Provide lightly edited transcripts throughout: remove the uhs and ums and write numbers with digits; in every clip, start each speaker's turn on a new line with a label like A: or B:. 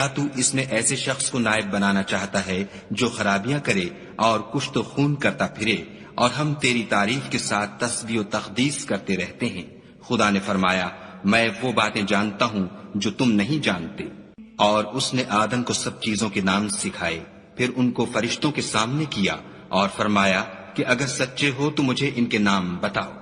A: کیا تو اس میں ایسے شخص کو نائب بنانا چاہتا ہے جو خرابیاں کرے اور کشت و خون کرتا پھرے، اور ہم تیری تعریف کے ساتھ تسبیح و تقدیس کرتے رہتے ہیں؟ خدا نے فرمایا، میں وہ باتیں جانتا ہوں جو تم نہیں جانتے۔ اور اس نے آدم کو سب چیزوں کے نام سکھائے، پھر ان کو فرشتوں کے سامنے کیا اور فرمایا کہ اگر سچے ہو تو مجھے ان کے نام بتاؤ۔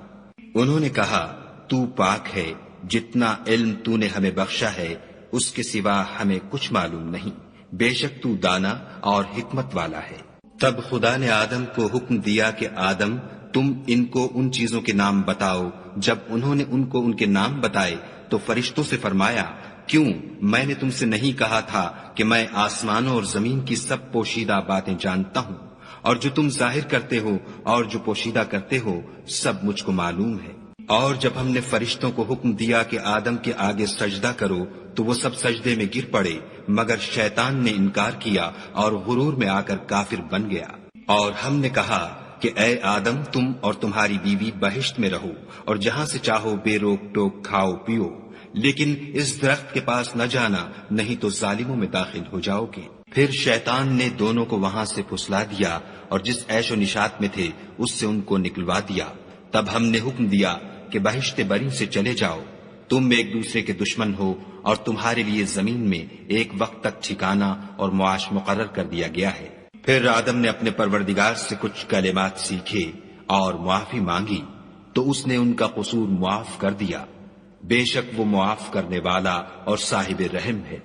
A: انہوں نے کہا، تو پاک ہے، جتنا علم تو نے ہمیں بخشا ہے اس کے سوا ہمیں کچھ معلوم نہیں، بے شک تو دانا اور حکمت والا ہے۔ تب خدا نے آدم کو حکم دیا کہ آدم، تم ان کو ان چیزوں کے نام بتاؤ۔ جب انہوں نے ان کو ان کے نام بتائے تو فرشتوں سے فرمایا، کیوں میں نے تم سے نہیں کہا تھا کہ میں آسمانوں اور زمین کی سب پوشیدہ باتیں جانتا ہوں، اور جو تم ظاہر کرتے ہو اور جو پوشیدہ کرتے ہو سب مجھ کو معلوم ہے۔ اور جب ہم نے فرشتوں کو حکم دیا کہ آدم کے آگے سجدہ کرو تو وہ سب سجدے میں گر پڑے، مگر شیطان نے انکار کیا اور غرور میں آ کر کافر بن گیا۔ اور ہم نے کہا کہ اے آدم، تم اور تمہاری بیوی بہشت میں رہو اور جہاں سے چاہو بے روک ٹوک کھاؤ پیو، لیکن اس درخت کے پاس نہ جانا، نہیں تو ظالموں میں داخل ہو جاؤ گے۔ پھر شیطان نے دونوں کو وہاں سے پھسلا دیا اور جس عیش و نشاط میں تھے اس سے ان کو نکلوا دیا۔ تب ہم نے حکم دیا کہ بہشت بری سے چلے جاؤ، تم ایک دوسرے کے دشمن ہو اور تمہارے لیے زمین میں ایک وقت تک ٹھکانہ اور معاش مقرر کر دیا گیا ہے۔ پھر آدم نے اپنے پروردگار سے کچھ کلمات سیکھے اور معافی مانگی تو اس نے ان کا قصور معاف کر دیا، بے شک وہ معاف کرنے والا اور صاحب رحم ہے۔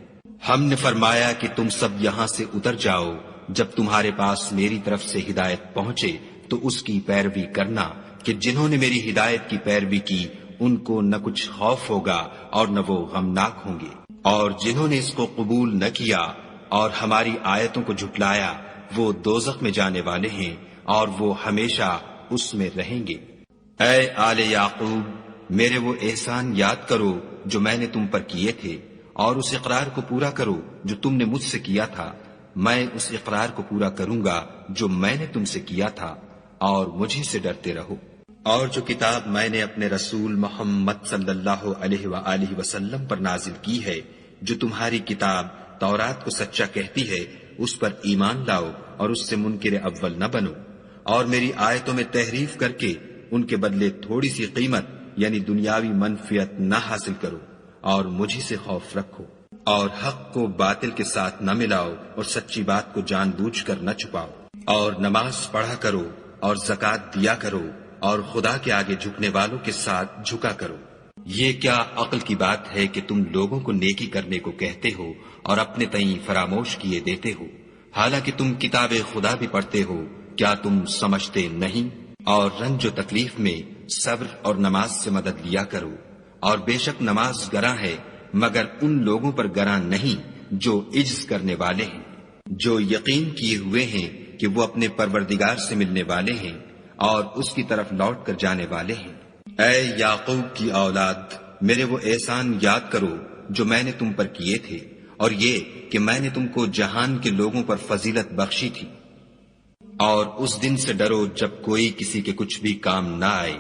A: ہم نے فرمایا کہ تم سب یہاں سے اتر جاؤ، جب تمہارے پاس میری طرف سے ہدایت پہنچے تو اس کی پیروی کرنا، کہ جنہوں نے میری ہدایت کی پیروی کی ان کو نہ کچھ خوف ہوگا اور نہ وہ غمناک ہوں گے، اور جنہوں نے اس کو قبول نہ کیا اور ہماری آیتوں کو جھٹلایا وہ دوزخ میں جانے والے ہیں اور وہ ہمیشہ اس میں رہیں گے۔ اے آل یعقوب، میرے وہ احسان یاد کرو جو میں نے تم پر کیے تھے، اور اس اقرار کو پورا کرو جو تم نے مجھ سے کیا تھا۔ میں اس اقرار کو پورا کروں گا جو میں نے تم سے کیا تھا، اور مجھے سے ڈرتے رہو۔ اور جو کتاب میں نے اپنے رسول محمد صلی اللہ علیہ وآلہ وسلم پر نازل کی ہے، جو تمہاری کتاب تورات کو سچا کہتی ہے، اس پر ایمان لاؤ اور اس سے منکر اول نہ بنو، اور میری آیتوں میں تحریف کر کے ان کے بدلے تھوڑی سی قیمت یعنی دنیاوی منفعت نہ حاصل کرو، اور مجھے سے خوف رکھو، اور حق کو باطل کے ساتھ نہ ملاؤ اور سچی بات کو جان بوجھ کر نہ چھپاؤ، اور نماز پڑھا کرو اور زکوٰۃ دیا کرو، اور خدا کے آگے جھکنے والوں کے ساتھ جھکا کرو۔ یہ کیا عقل کی بات ہے کہ تم لوگوں کو نیکی کرنے کو کہتے ہو اور اپنے تئیں فراموش کیے دیتے ہو، حالانکہ تم کتاب خدا بھی پڑھتے ہو؟ کیا تم سمجھتے نہیں؟ اور رنج و تکلیف میں صبر اور نماز سے مدد لیا کرو، اور بے شک نماز گراں ہے مگر ان لوگوں پر گراں نہیں جو عجز کرنے والے ہیں، جو یقین کیے ہوئے ہیں کہ وہ اپنے پروردگار سے ملنے والے ہیں اور اس کی طرف لوٹ کر جانے والے ہیں۔ اے یعقوب کی اولاد، میرے وہ احسان یاد کرو جو میں نے تم پر کیے تھے، اور یہ کہ میں نے تم کو جہان کے لوگوں پر فضیلت بخشی تھی۔ اور اس دن سے ڈرو جب کوئی کسی کے کچھ بھی کام نہ آئے،